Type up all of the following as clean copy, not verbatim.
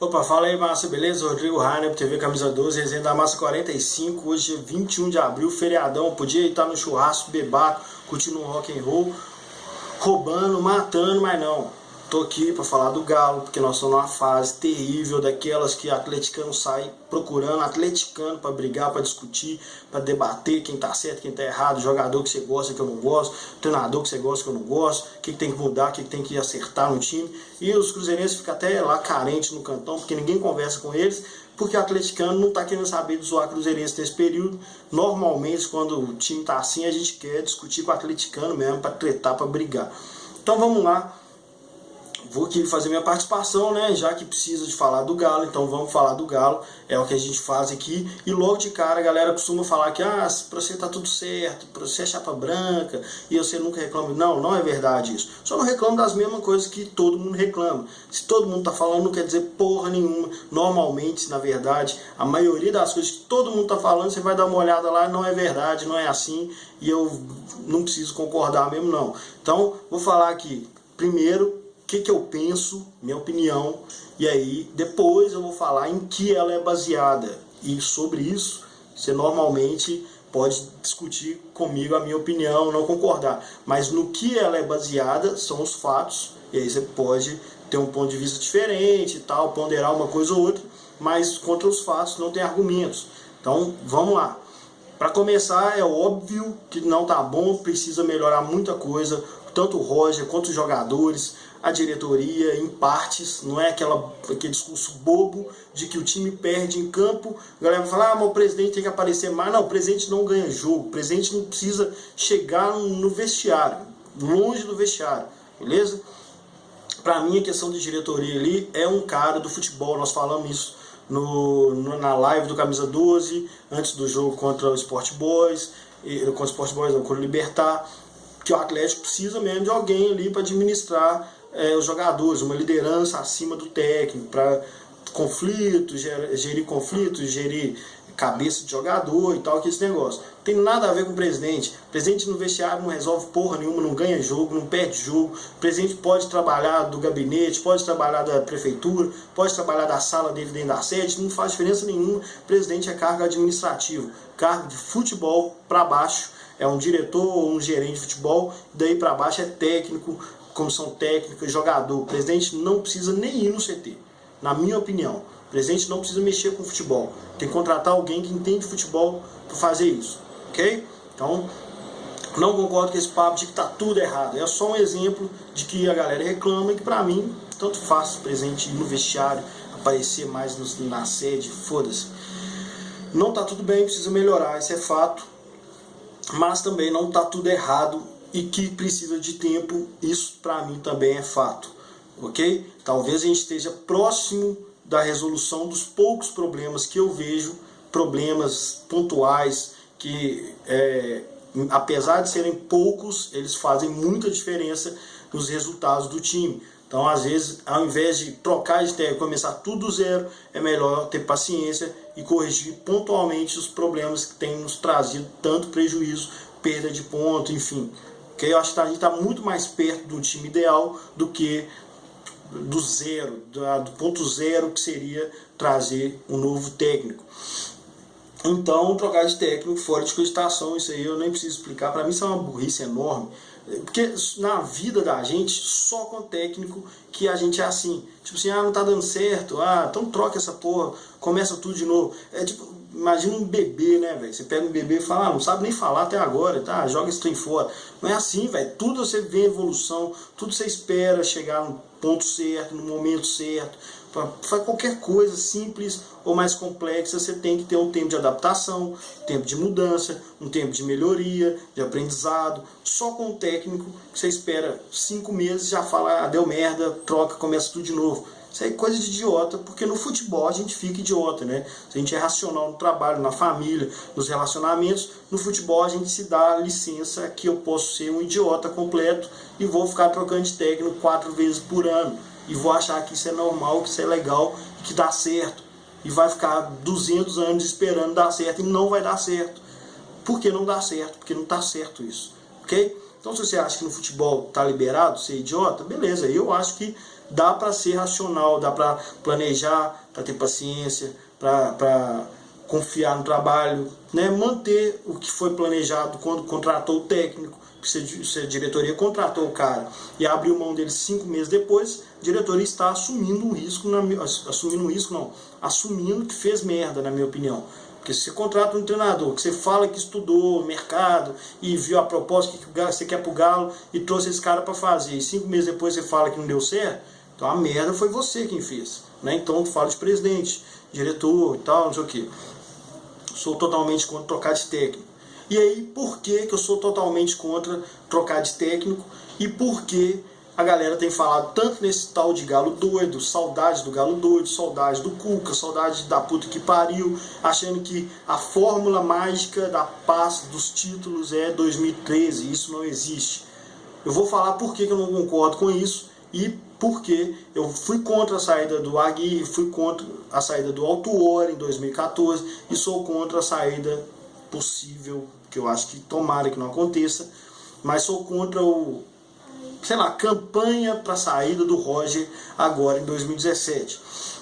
Opa, fala aí, massa, beleza? Rodrigo Rainer, TV Camisa 12, resenha da Massa 45, hoje é 21 de abril, feriadão, podia estar no churrasco, bebaco, curtindo um rock and roll, roubando, matando, mas não. Tô aqui para falar do Galo, porque nós estamos numa fase terrível, daquelas que atleticano sai procurando atleticano para brigar, para discutir, para debater quem tá certo, quem tá errado, jogador que você gosta, que eu não gosto, treinador que você gosta, que eu não gosto, o que tem que mudar, o que tem que acertar no time. E os cruzeirenses ficam até lá carentes no cantão, porque ninguém conversa com eles, porque o atleticano não tá querendo saber de zoar cruzeirense nesse período. Normalmente, quando o time tá assim, a gente quer discutir com o atleticano mesmo, para tretar, para brigar. Então vamos lá. Vou aqui fazer minha participação, né? Já que precisa de falar do Galo, então vamos falar do Galo. É o que a gente faz aqui. E logo de cara a galera costuma falar que pra você tá tudo certo, pra você é chapa branca e você nunca reclama. Não, não é verdade isso. Só não reclamo das mesmas coisas que todo mundo reclama. Se todo mundo tá falando, não quer dizer porra nenhuma. Normalmente, na verdade, a maioria das coisas que todo mundo tá falando, você vai dar uma olhada lá, não é verdade, não é assim. E eu não preciso concordar mesmo, não. Então, vou falar aqui, primeiro, o que eu penso, minha opinião, e aí depois eu vou falar em que ela é baseada. E sobre isso, você normalmente pode discutir comigo a minha opinião, não concordar. Mas no que ela é baseada são os fatos, e aí você pode ter um ponto de vista diferente e tal, ponderar uma coisa ou outra, mas contra os fatos não tem argumentos. Então vamos lá. Para começar, é óbvio que não tá bom, precisa melhorar muita coisa, tanto o Roger quanto os jogadores, a diretoria, em partes. Não é aquele discurso bobo de que o time perde em campo, a galera vai falar, mas o presidente tem que aparecer mais. Não, o presidente não ganha jogo, o presidente não precisa chegar no vestiário, longe do vestiário, beleza? Para mim, a questão de diretoria ali é um cara do futebol, nós falamos isso na live do Camisa 12, antes do jogo contra o Sport Boys, contra o Libertar, que o Atlético precisa mesmo de alguém ali para administrar os jogadores, uma liderança acima do técnico, para conflitos, gerir conflitos, gerir cabeça de jogador e tal, que esse negócio. Tem nada a ver com o presidente. O presidente no vestiário não resolve porra nenhuma, não ganha jogo, não perde jogo. O presidente pode trabalhar do gabinete, pode trabalhar da prefeitura, pode trabalhar da sala dele dentro da sede, não faz diferença nenhuma. O presidente é cargo administrativo, cargo de futebol para baixo. É um diretor ou um gerente de futebol, daí para baixo é técnico, comissão técnica, jogador. O presidente não precisa nem ir no CT, na minha opinião. O presidente não precisa mexer com futebol. Tem que contratar alguém que entende futebol para fazer isso, ok? Então, não concordo com esse papo de que tá tudo errado. É só um exemplo de que a galera reclama e que para mim, tanto faz o presidente ir no vestiário, aparecer mais na sede, foda-se. Não tá tudo bem, precisa melhorar, isso é fato. Mas também não está tudo errado e que precisa de tempo, isso para mim também é fato, ok? Talvez a gente esteja próximo da resolução dos poucos problemas que eu vejo, problemas pontuais que, apesar de serem poucos, eles fazem muita diferença nos resultados do time. Então, às vezes, ao invés de trocar de técnico, começar tudo do zero, é melhor ter paciência e corrigir pontualmente os problemas que têm nos trazido tanto prejuízo, perda de ponto, enfim. Okay? Eu acho que a gente está muito mais perto do time ideal do que do zero, do ponto zero, que seria trazer um novo técnico. Então, trocar de técnico fora de cogitação, isso aí eu nem preciso explicar. Para mim isso é uma burrice enorme. Porque na vida da gente, só com técnico que a gente é assim. Tipo assim, não tá dando certo, então troca essa porra, começa tudo de novo. É tipo, imagina um bebê, né, velho? Você pega um bebê e fala, não sabe nem falar até agora, tá? Joga esse trem fora. Não é assim, velho. Tudo você vê evolução, tudo você espera chegar no ponto certo, no momento certo. Para qualquer coisa simples ou mais complexa, você tem que ter um tempo de adaptação, tempo de mudança, um tempo de melhoria, de aprendizado. Só com o técnico que você espera 5 meses, já fala, deu merda, troca, começa tudo de novo. Isso aí é coisa de idiota, porque no futebol a gente fica idiota, né? Se a gente é racional no trabalho, na família, nos relacionamentos, no futebol a gente se dá licença que eu posso ser um idiota completo e vou ficar trocando de técnico 4 vezes por ano. E vou achar que isso é normal, que isso é legal, que dá certo. E vai ficar 200 anos esperando dar certo e não vai dar certo. Por que não dá certo? Porque não está certo isso, ok? Então se você acha que no futebol está liberado ser idiota, beleza. Eu acho que dá para ser racional, dá para planejar, para ter paciência, para confiar no trabalho, né? Manter o que foi planejado quando contratou o técnico. Se a diretoria contratou o cara e abriu mão dele 5 meses depois, a diretoria está assumindo um risco, assumindo que fez merda, na minha opinião. Porque se você contrata um treinador, que você fala que estudou o mercado e viu a proposta que você quer pro Galo e trouxe esse cara para fazer, e 5 meses depois você fala que não deu certo, então a merda foi você quem fez, né? Então tu fala de presidente, diretor e tal, não sei o que. Sou totalmente contra trocar de técnico. E aí, por que eu sou totalmente contra trocar de técnico? E por que a galera tem falado tanto nesse tal de Galo doido, saudade do Galo doido, saudade do Cuca, saudade da puta que pariu, achando que a fórmula mágica da paz dos títulos é 2013, isso não existe. Eu vou falar por que eu não concordo com isso e por que eu fui contra a saída do Aguirre, fui contra a saída do Autuori em 2014 e sou contra a saída possível, que eu acho que tomara que não aconteça, mas sou contra a campanha para a saída do Roger agora em 2017.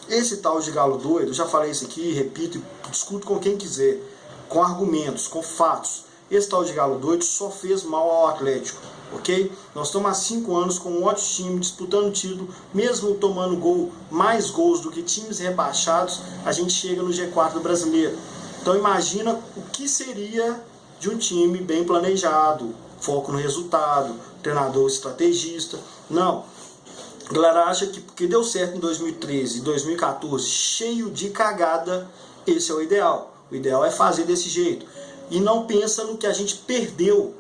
Esse tal de Galo doido, eu já falei isso aqui, repito e discuto com quem quiser, com argumentos, com fatos. Esse tal de Galo doido só fez mal ao Atlético, ok? Nós estamos há 5 anos com um ótimo time, disputando o título, mesmo tomando mais gols do que times rebaixados, a gente chega no G4 do Brasileiro. Então imagina o que seria de um time bem planejado, foco no resultado, treinador estrategista. Não, a galera acha que porque deu certo em 2013 e 2014, cheio de cagada, esse é o ideal. O ideal é fazer desse jeito. E não pensa no que a gente perdeu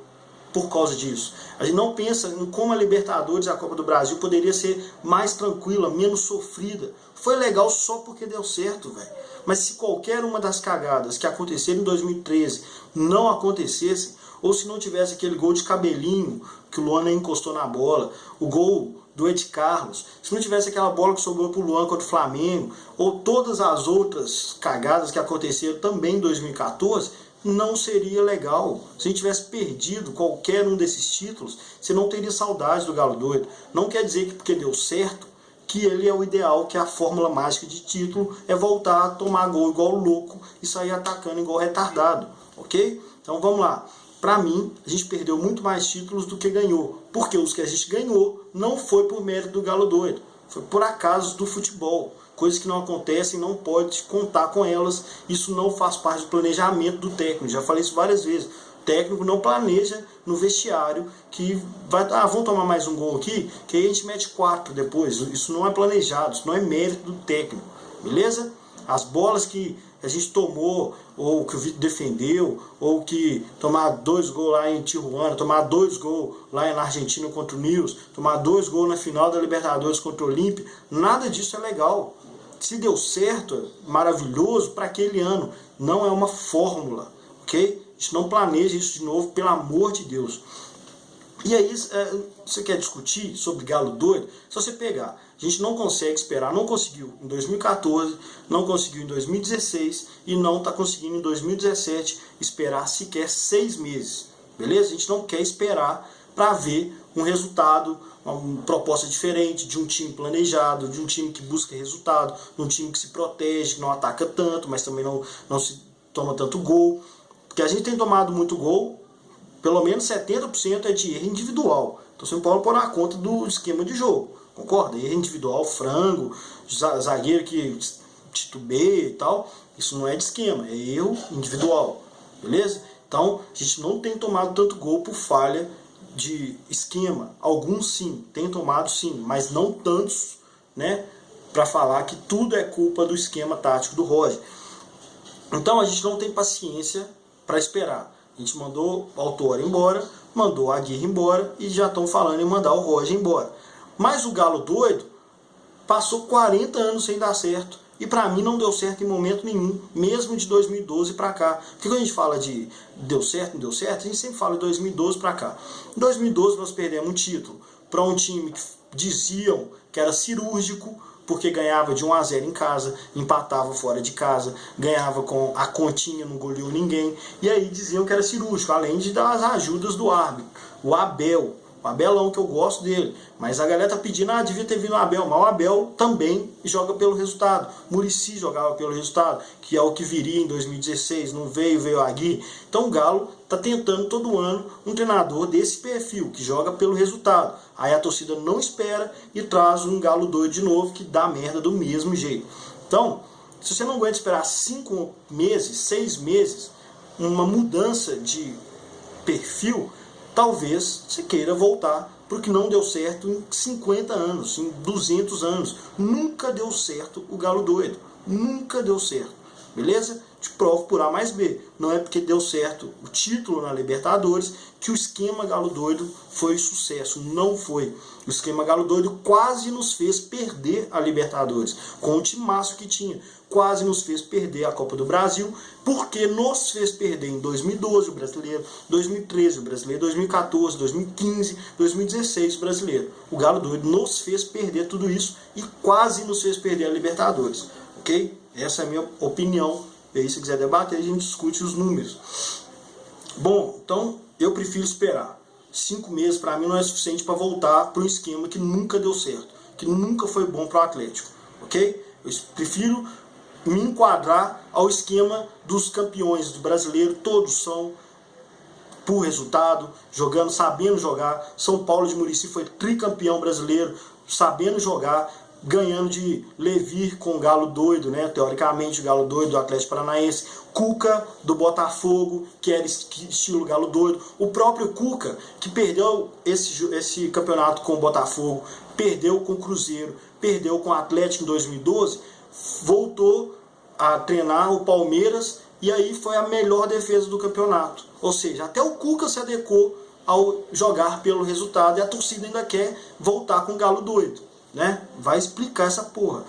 por causa disso. A gente não pensa em como a Libertadores e a Copa do Brasil poderia ser mais tranquila, menos sofrida. Foi legal só porque deu certo, velho. Mas se qualquer uma das cagadas que aconteceram em 2013 não acontecesse, ou se não tivesse aquele gol de cabelinho que o Luan nem encostou na bola, o gol do Ed Carlos, se não tivesse aquela bola que sobrou pro Luan contra o Flamengo, ou todas as outras cagadas que aconteceram também em 2014, não seria legal. Se a gente tivesse perdido qualquer um desses títulos, você não teria saudade do Galo doido. Não quer dizer que porque deu certo, que ele é o ideal, que a fórmula mágica de título é voltar a tomar gol igual louco e sair atacando igual retardado, ok? Então vamos lá. Para mim, a gente perdeu muito mais títulos do que ganhou, porque os que a gente ganhou não foi por mérito do Galo doido, foi por acaso do futebol. Coisas que não acontecem, não pode contar com elas, isso não faz parte do planejamento do técnico, já falei isso várias vezes. O técnico não planeja no vestiário que vamos tomar mais um gol aqui, que aí a gente mete 4 depois. Isso não é planejado, isso não é mérito do técnico, beleza? As bolas que a gente tomou, ou que o Vitor defendeu, ou que tomar 2 gols lá em Tijuana, tomar 2 gols lá na Argentina contra o Nils, tomar 2 gols na final da Libertadores contra o Olímpia, nada disso é legal. Se deu certo, maravilhoso para aquele ano, não é uma fórmula, ok? A gente não planeja isso de novo, pelo amor de Deus. E aí, você quer discutir sobre Galo doido? Se você pegar, a gente não consegue esperar, não conseguiu em 2014, não conseguiu em 2016 e não está conseguindo em 2017 esperar sequer 6 meses, beleza? A gente não quer esperar para ver um resultado, uma proposta diferente, de um time planejado, de um time que busca resultado, de um time que se protege, que não ataca tanto, mas também não se toma tanto gol. Porque a gente tem tomado muito gol, pelo menos 70% é de erro individual. Então você não pode pôr na conta do esquema de jogo, concorda? Erro individual, frango, zagueiro que titubeia e tal, isso não é de esquema, é erro individual, beleza? Então a gente não tem tomado tanto gol por falha de esquema. Alguns sim, tem tomado sim, mas não tantos, né, para falar que tudo é culpa do esquema tático do Roger. Então a gente não tem paciência para esperar. A gente mandou o Autuori embora, mandou a Aguirre embora e já estão falando em mandar o Roger embora. Mas o Galo doido passou 40 anos sem dar certo. E para mim não deu certo em momento nenhum, mesmo de 2012 para cá. Porque quando a gente fala de deu certo, não deu certo, a gente sempre fala de 2012 para cá. Em 2012 nós perdemos um título para um time que diziam que era cirúrgico, porque ganhava de 1-0 em casa, empatava fora de casa, ganhava com a continha, não goleou ninguém. E aí diziam que era cirúrgico, além de dar as ajudas do árbitro. O Abel, O Abelão, que eu gosto dele. Mas a galera tá pedindo, devia ter vindo o Abel. Mas o Abel também joga pelo resultado. Muricy jogava pelo resultado, que é o que viria em 2016. Não veio a Aguirre. Então o Galo tá tentando todo ano um treinador desse perfil, que joga pelo resultado. Aí a torcida não espera e traz um Galo doido de novo, que dá merda do mesmo jeito. Então, se você não aguenta esperar 5 meses, 6 meses, uma mudança de perfil, talvez você queira voltar para o que não deu certo em 50 anos, em 200 anos. Nunca deu certo o Galo doido. Nunca deu certo. Beleza? Te provo por A mais B. Não é porque deu certo o título na Libertadores que o esquema Galo doido foi sucesso. Não foi. O esquema Galo doido quase nos fez perder a Libertadores. Com o timaço que tinha. Quase nos fez perder a Copa do Brasil, porque nos fez perder em 2012 o Brasileiro, 2013 o Brasileiro, 2014, 2015, 2016 o Brasileiro. O Galo doido nos fez perder tudo isso e quase nos fez perder a Libertadores. Ok? Essa é a minha opinião. E aí, se quiser debater, a gente discute os números. Bom, então eu prefiro esperar. 5 meses para mim não é suficiente para voltar para um esquema que nunca deu certo, que nunca foi bom para o Atlético. Ok? Eu prefiro me enquadrar ao esquema dos campeões do brasileiro. Todos são por resultado, jogando, sabendo jogar. São Paulo de Muricy foi tricampeão brasileiro, sabendo jogar, ganhando de Levir com o Galo doido, né? Teoricamente o Galo doido do Atlético Paranaense. Cuca do Botafogo, que era estilo Galo doido. O próprio Cuca, que perdeu esse campeonato com o Botafogo, perdeu com o Cruzeiro, perdeu com o Atlético em 2012, voltou a treinar o Palmeiras e aí foi a melhor defesa do campeonato. Ou seja, até o Cuca se adequou ao jogar pelo resultado e a torcida ainda quer voltar com o Galo doido, né? Vai explicar essa porra.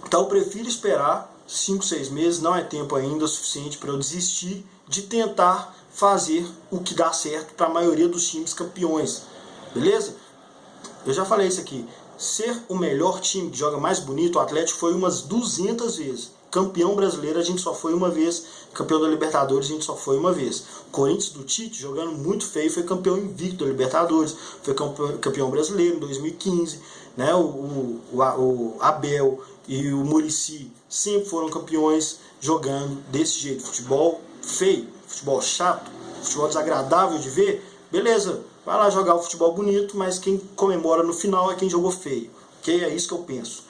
Então eu prefiro esperar 5, 6 meses, não é tempo ainda suficiente para eu desistir de tentar fazer o que dá certo para a maioria dos times campeões. Beleza? Eu já falei isso aqui. Ser o melhor time que joga mais bonito, o Atlético foi umas 200 vezes. Campeão brasileiro a gente só foi uma vez. Campeão da Libertadores a gente só foi uma vez. O Corinthians do Tite, jogando muito feio, foi campeão invicto da Libertadores. Foi campeão brasileiro em 2015. Né? O Abel e o Muricy sempre foram campeões jogando desse jeito. Futebol feio, futebol chato, futebol desagradável de ver. Beleza, vai lá jogar o futebol bonito, mas quem comemora no final é quem jogou feio. Ok? É isso que eu penso.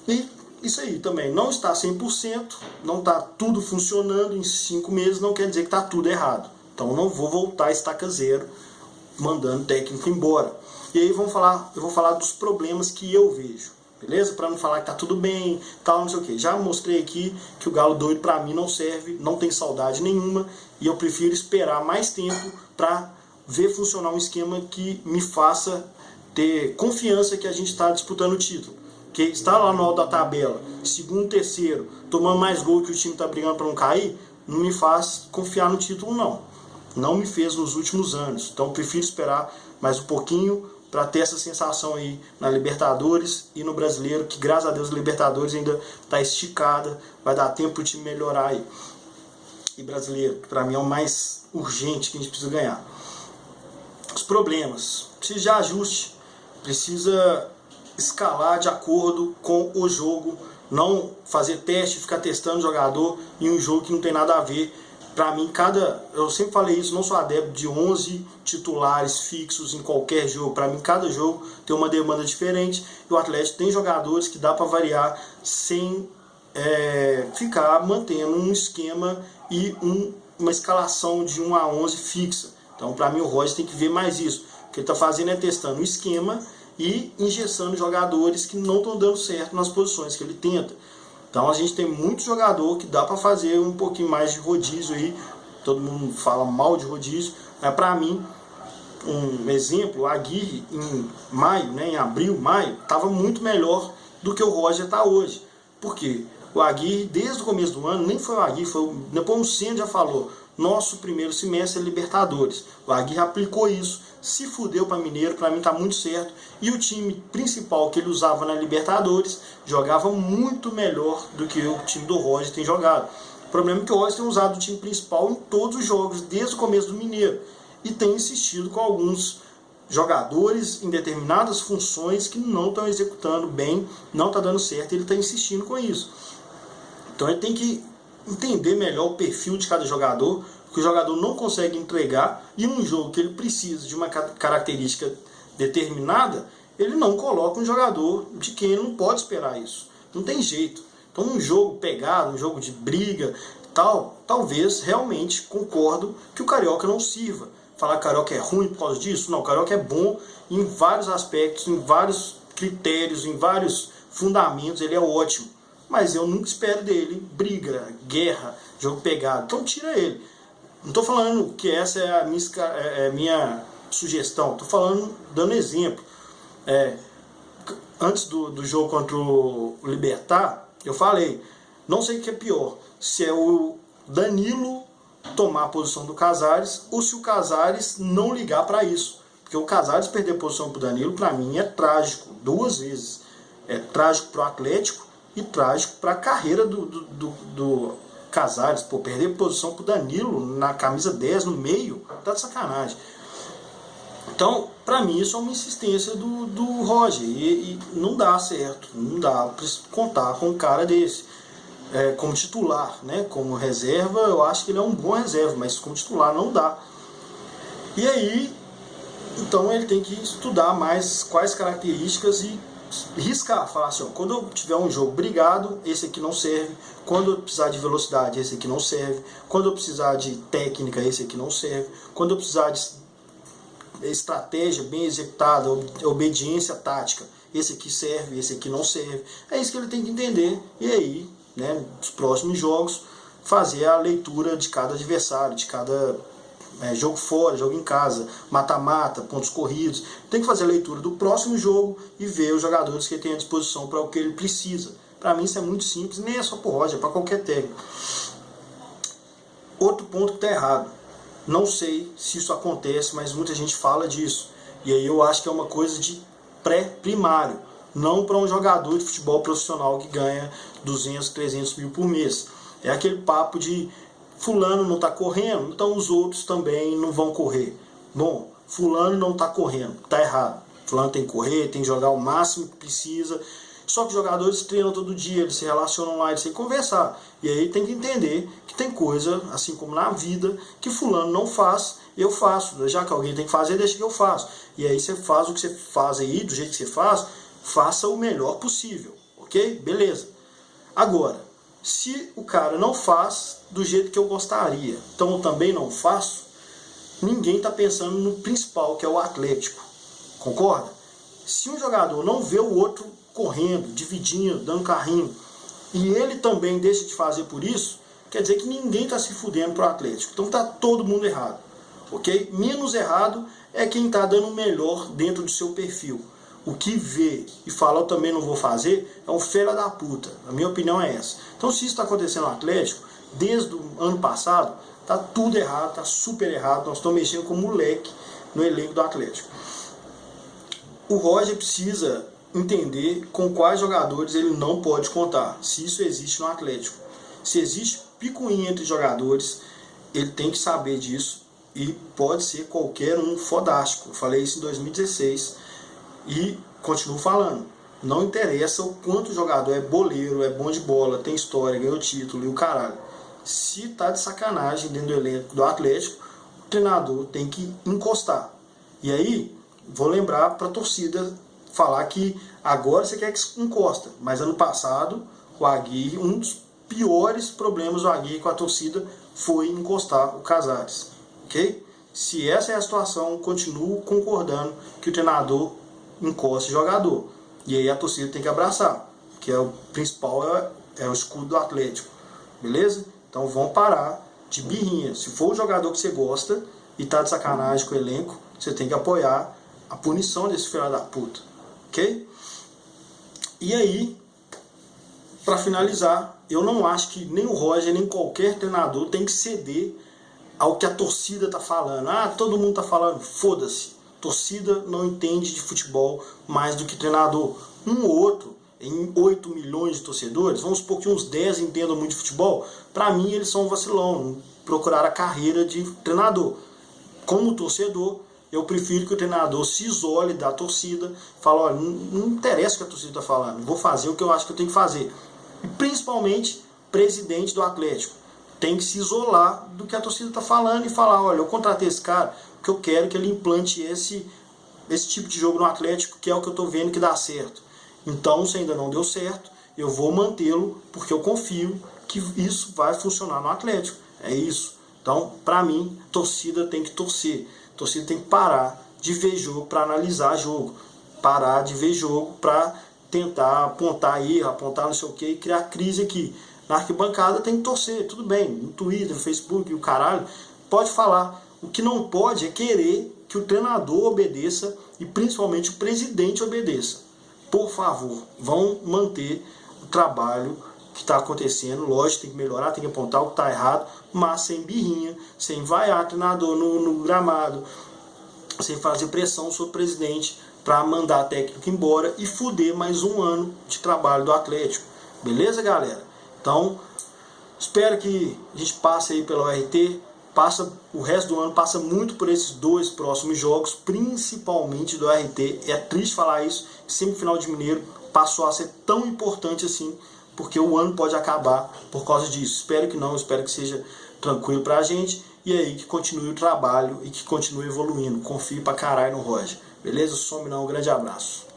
E isso aí também, não está 100%, não está tudo funcionando em 5 meses, não quer dizer que está tudo errado. Então não vou voltar a estaca zero, mandando o técnico embora. E aí eu vou falar dos problemas que eu vejo, beleza? Para não falar que tá tudo bem, tal, não sei o que. Já mostrei aqui que o Galo doido para mim não serve, não tem saudade nenhuma, e eu prefiro esperar mais tempo para ver funcionar um esquema que me faça ter confiança que a gente está disputando o título. Que está lá no alto da tabela, segundo, terceiro, tomando mais gol que o time está brigando para não cair, não me faz confiar no título, não. Não me fez nos últimos anos. Então eu prefiro esperar mais um pouquinho para ter essa sensação aí na Libertadores e no Brasileiro, que graças a Deus a Libertadores ainda está esticada, vai dar tempo para o time melhorar aí. E Brasileiro, que para mim é o mais urgente que a gente precisa ganhar. Os problemas, precisa de ajuste, precisa escalar de acordo com o jogo, não fazer teste, ficar testando jogador em um jogo que não tem nada a ver. Para mim, eu sempre falei isso, não sou adepto de 11 titulares fixos em qualquer jogo. Para mim, cada jogo tem uma demanda diferente e o Atlético tem jogadores que dá para variar sem ficar mantendo um esquema e uma escalação de 1 a 11 fixa. Então, para mim, o Roger tem que ver mais isso. O que ele está fazendo é testando um esquema e engessando jogadores que não estão dando certo nas posições que ele tenta. Então a gente tem muito jogador que dá para fazer um pouquinho mais de rodízio aí. Todo mundo fala mal de rodízio, mas para mim, um exemplo, a Aguirre em maio, né, em abril, maio, estava muito melhor do que o Roger está hoje. Por quê? O Aguirre, desde o começo do ano, nem foi o Aguirre, foi o Nepomuceno já falou, nosso primeiro semestre é Libertadores. O Aguirre aplicou isso, se fudeu para Mineiro, para mim tá muito certo. E o time principal que ele usava na Libertadores jogava muito melhor do que o time do Roger tem jogado. O problema é que o Roger tem usado o time principal em todos os jogos, desde o começo do Mineiro. e tem insistido com alguns jogadores em determinadas funções que não estão executando bem, não está dando certo, ele está insistindo com isso. Então ele tem que entender melhor o perfil de cada jogador, que o jogador não consegue entregar, e um jogo que ele precisa de uma característica determinada, ele não coloca um jogador de quem ele não pode esperar isso. Não tem jeito. Então um jogo pegado, um jogo de briga, talvez realmente concordo que o Carioca não sirva. Falar que o Carioca é ruim por causa disso? Não, o Carioca é bom em vários aspectos, em vários critérios, em vários fundamentos, ele é ótimo. Mas eu nunca espero dele briga, guerra, jogo pegado. Então tira ele. Não estou falando que essa é a minha sugestão, estou falando, dando exemplo. Antes do jogo contra o Libertad, eu falei, não sei o que é pior, se é o Danilo tomar a posição do Casares ou se o Casares não ligar para isso. Porque o Casares perder a posição para o Danilo, para mim, é trágico, 2 vezes. É trágico para o Atlético e trágico para a carreira do Casares. Pô, perder a posição para o Danilo na camisa 10 no meio, tá de sacanagem. Então, para mim, isso é uma insistência do Roger. E não dá certo. Não dá para contar com um cara desse. Como titular, né? Como reserva, eu acho que ele é um bom reserva, mas como titular não dá. E aí, então ele tem que estudar mais quais características e riscar, falar assim, ó, quando eu tiver um jogo brigado, esse aqui não serve. Quando eu precisar de velocidade, esse aqui não serve. Quando eu precisar de técnica, esse aqui não serve. Quando eu precisar de estratégia bem executada, obediência tática, esse aqui serve, esse aqui não serve. É isso que ele tem que entender. E aí, né, nos próximos jogos, fazer a leitura de cada adversário, de cada jogo fora, jogo em casa, mata-mata, pontos corridos. Tem que fazer a leitura do próximo jogo e ver os jogadores que ele tem à disposição para o que ele precisa. Para mim isso é muito simples, nem é só para o Roger, é para qualquer técnico. Outro ponto que está errado. Não sei se isso acontece, mas muita gente fala disso. E aí eu acho que é uma coisa de pré-primário. Não para um jogador de futebol profissional que ganha 200, 300 mil por mês. É aquele papo de fulano não está correndo, então os outros também não vão correr. Bom, fulano não está correndo, está errado. Fulano tem que correr, tem que jogar o máximo que precisa. Só que os jogadores treinam todo dia, eles se relacionam lá, eles têm que conversar. E aí tem que entender que tem coisa, assim como na vida, que fulano não faz, eu faço. Já que alguém tem que fazer, deixa que eu faço. E aí você faz o que você faz aí, do jeito que você faz, faça o melhor possível, ok? Beleza. Agora, se o cara não faz do jeito que eu gostaria, então eu também não faço, ninguém está pensando no principal, que é o Atlético. Concorda? Se um jogador não vê o outro correndo, dividindo, dando carrinho, e ele também deixa de fazer por isso, quer dizer que ninguém está se fudendo para o Atlético. Então está todo mundo errado, ok? Menos errado é quem está dando o melhor dentro do seu perfil. O que vê e fala eu também não vou fazer é um filho da puta. A minha opinião é essa. Então se isso está acontecendo no Atlético, desde o ano passado, está tudo errado, está super errado. Nós estamos mexendo com moleque no elenco do Atlético. O Roger precisa entender com quais jogadores ele não pode contar, se isso existe no Atlético. Se existe picuinha entre jogadores, ele tem que saber disso e pode ser qualquer um fodástico. Eu falei isso em 2016 e continuo falando. Não interessa o quanto o jogador é boleiro, é bom de bola, tem história, ganhou título e o caralho. Se tá de sacanagem dentro do elenco do Atlético, o treinador tem que encostar. E aí, vou lembrar para a torcida falar que agora você quer que encosta, mas ano passado o Aguirre, um dos piores problemas do Aguirre com a torcida foi encostar o Casares, ok? Se essa é a situação, continuo concordando que o treinador encoste o jogador, e aí a torcida tem que abraçar, que é o principal, é o escudo do Atlético, beleza? Então vamos parar de birrinha. Se for o jogador que você gosta e tá de sacanagem com o elenco, você tem que apoiar a punição desse filho da puta, ok? E aí, para finalizar, eu não acho que nem o Roger, nem qualquer treinador tem que ceder ao que a torcida tá falando. Ah, todo mundo tá falando, foda-se. Torcida não entende de futebol mais do que treinador. Um ou outro, em 8 milhões de torcedores, vamos supor que uns 10 entendam muito de futebol, para mim eles são um vacilão, procurar a carreira de treinador. como torcedor, eu prefiro que o treinador se isole da torcida, fala, olha, não interessa o que a torcida está falando, vou fazer o que eu acho que eu tenho que fazer. E principalmente, presidente do Atlético, tem que se isolar do que a torcida está falando e falar, olha, eu contratei esse cara porque eu quero que ele implante esse tipo de jogo no Atlético, que é o que eu estou vendo que dá certo. Então, se ainda não deu certo, eu vou mantê-lo porque eu confio que isso vai funcionar no Atlético. É isso. Então, para mim, torcida tem que torcer. Torcida tem que parar de ver jogo para analisar jogo. Parar de ver jogo para tentar apontar erro, apontar não sei o que e criar crise aqui. Na arquibancada tem que torcer, tudo bem. No Twitter, no Facebook, o caralho, pode falar. O que não pode é querer que o treinador obedeça e principalmente o presidente obedeça. Por favor, vão manter o trabalho que está acontecendo. Lógico, tem que melhorar, tem que apontar o que está errado, mas sem birrinha, sem vaiar treinador no gramado, sem fazer pressão sobre o presidente para mandar a técnica embora e fuder mais um ano de trabalho do Atlético. Beleza, galera? Então, espero que a gente passe aí pelo RT, passa o resto do ano, passa muito por esses 2 próximos jogos, principalmente do RT. É triste falar isso, semifinal de Mineiro passou a ser tão importante assim, porque o ano pode acabar por causa disso. Espero que não, espero que seja tranquilo pra gente, e aí que continue o trabalho e que continue evoluindo. Confie pra caralho no Roger. Beleza? Some não, um grande abraço.